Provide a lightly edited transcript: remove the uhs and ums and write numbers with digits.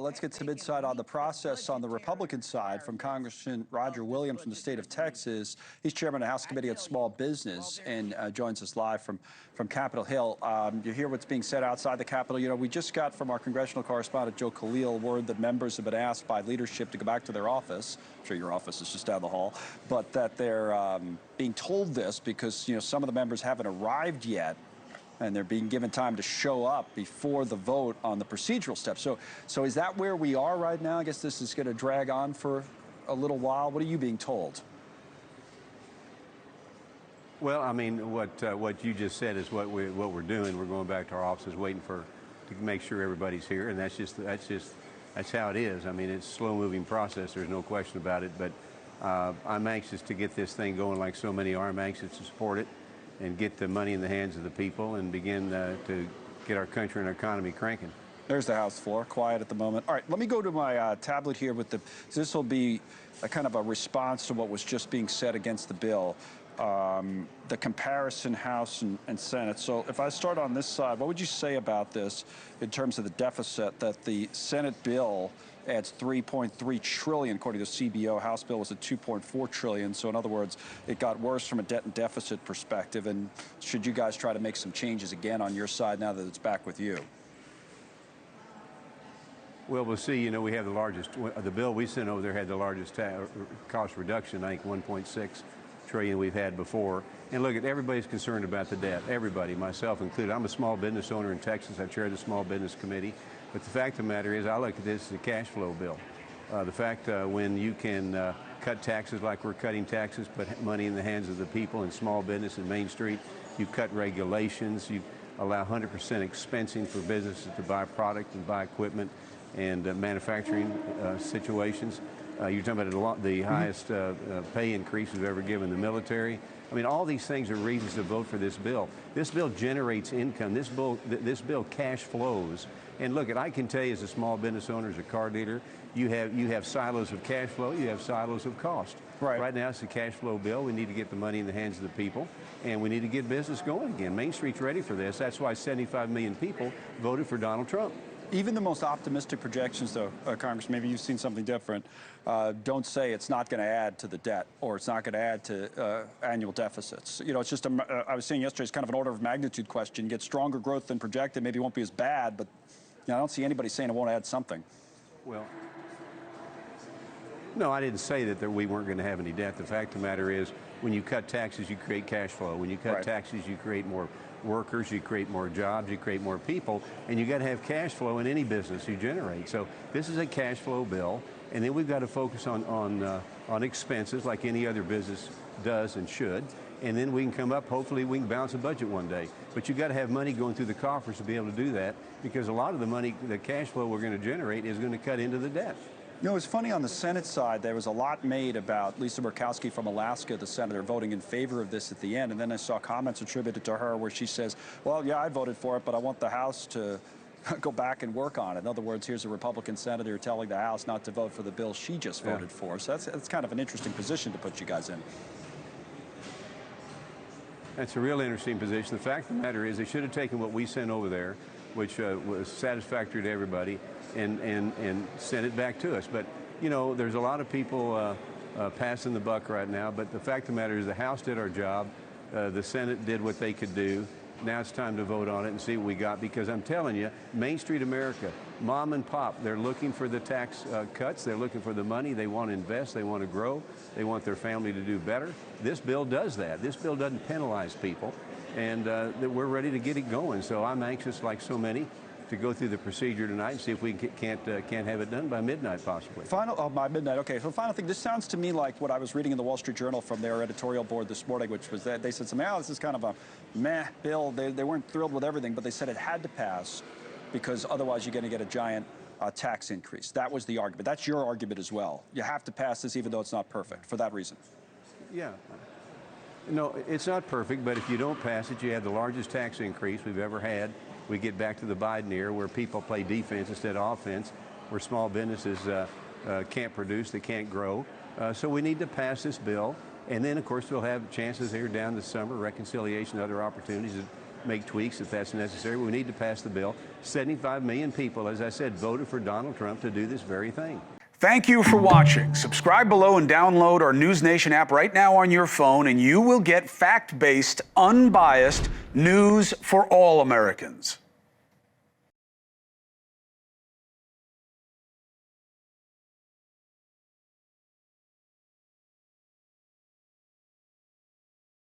let's get some insight on the process on the Republican side from Congressman Roger Williams from the state of Texas. He's chairman of the House Committee on Small Business and joins us live from Capitol Hill. You hear what's being said outside the Capitol. You know, we just got from our congressional correspondent, Joe Khalil, word that members have been asked by leadership to go back to their office. I'm sure your office is just down the hall, but that they're being told this because, you know, some of the members haven't arrived yet, and they're being given time to show up before the vote on the procedural steps. So is that where we are right now? I guess this is going to drag on for a little while. What are you being told? Well, I mean, what you just said is what we're doing. We're going back to our offices, waiting to make sure everybody's here, and that's how it is. I mean, it's a slow-moving process. There's no question about it. But I'm anxious to get this thing going, like so many are. I'm anxious to support it and get the money in the hands of the people and begin to get our country and our economy cranking. There's the House floor, quiet at the moment. All right, let me go to my tablet here with this will be a kind of a response to what was just being said against the bill, the comparison House and Senate. So if I start on this side, what would you say about this in terms of the deficit, that the Senate bill adds $3.3 trillion, according to CBO. House bill was at $2.4 trillion. So in other words, it got worse from a debt and deficit perspective. And should you guys try to make some changes again on your side now that it's back with you? Well, we'll see. You know, we have the largest, the bill we sent over there had the largest cost reduction, I think $1.6 trillion we've had before. And look, everybody's concerned about the debt. Everybody, myself included. I'm a small business owner in Texas. I chair the Small Business Committee. But the fact of the matter is, I look at this as a cash flow bill. The fact when you can cut taxes like we're cutting taxes, put money in the hands of the people in small business and Main Street, you cut regulations, you allow 100% expensing for businesses to buy product and buy equipment and manufacturing situations. You're talking about the highest pay increase we've ever given the military. I mean, all these things are reasons to vote for this bill. This bill generates income. This bill cash flows. And look, I can tell you as a small business owner, as a car dealer, you have silos of cash flow, you have silos of cost. Right now, it's a cash flow bill. We need to get the money in the hands of the people, and we need to get business going again. Main Street's ready for this. That's why 75 million people voted for Donald Trump. Even the most optimistic projections, though, Congressman, maybe you've seen something different, don't say it's not going to add to the debt or it's not going to add to annual deficits. You know, it's just, I was saying yesterday, it's kind of an order of magnitude question. Get stronger growth than projected, maybe it won't be as bad, but you know, I don't see anybody saying it won't add something. Well, no, I didn't say that we weren't going to have any debt. The fact of the matter is, when you cut taxes, you create cash flow. When you cut taxes, you create more workers, you create more jobs, you create more people, and you got to have cash flow in any business you generate. So this is a cash flow bill, and then we've got to focus on expenses like any other business does and should, and then we can come up, hopefully we can balance a budget one day. But you got to have money going through the coffers to be able to do that, because a lot of the money, the cash flow we're going to generate is going to cut into the debt. You know, it's funny on the Senate side, there was a lot made about Lisa Murkowski from Alaska, the senator, voting in favor of this at the end. And then I saw comments attributed to her where she says, well, yeah, I voted for it, but I want the House to go back and work on it. In other words, here's a Republican senator telling the House not to vote for the bill she just voted for. So that's kind of an interesting position to put you guys in. That's a real interesting position. The fact of the matter is they should have taken what we sent over there, which was satisfactory to everybody, and sent it back to us. But, you know, there's a lot of people passing the buck right now, but the fact of the matter is the House did our job. The Senate did what they could do. Now it's time to vote on it and see what we got, because I'm telling you, Main Street America, mom and pop, they're looking for the tax cuts. They're looking for the money. They want to invest. They want to grow. They want their family to do better. This bill does that. This bill doesn't penalize people, and we're ready to get it going. So I'm anxious, like so many, to go through the procedure tonight and see if we can't have it done by midnight, possibly. By midnight, okay. So final thing, this sounds to me like what I was reading in the Wall Street Journal from their editorial board this morning, which was that they said something, this is kind of a meh bill. They weren't thrilled with everything, but they said it had to pass because otherwise you're going to get a giant tax increase. That was the argument. That's your argument as well. You have to pass this even though it's not perfect, for that reason. Yeah. No, it's not perfect, but if you don't pass it, you have the largest tax increase we've ever had. We get back to the Biden era where people play defense instead of offense, where small businesses can't produce, they can't grow. So we need to pass this bill. And then, of course, we'll have chances here down the summer, reconciliation, other opportunities make tweaks if that's necessary. We need to pass the bill. 75 million people, as I said, voted for Donald Trump to do this very thing. Thank you for watching. Subscribe below and download our NewsNation app right now on your phone, and you will get fact-based, unbiased news for all Americans.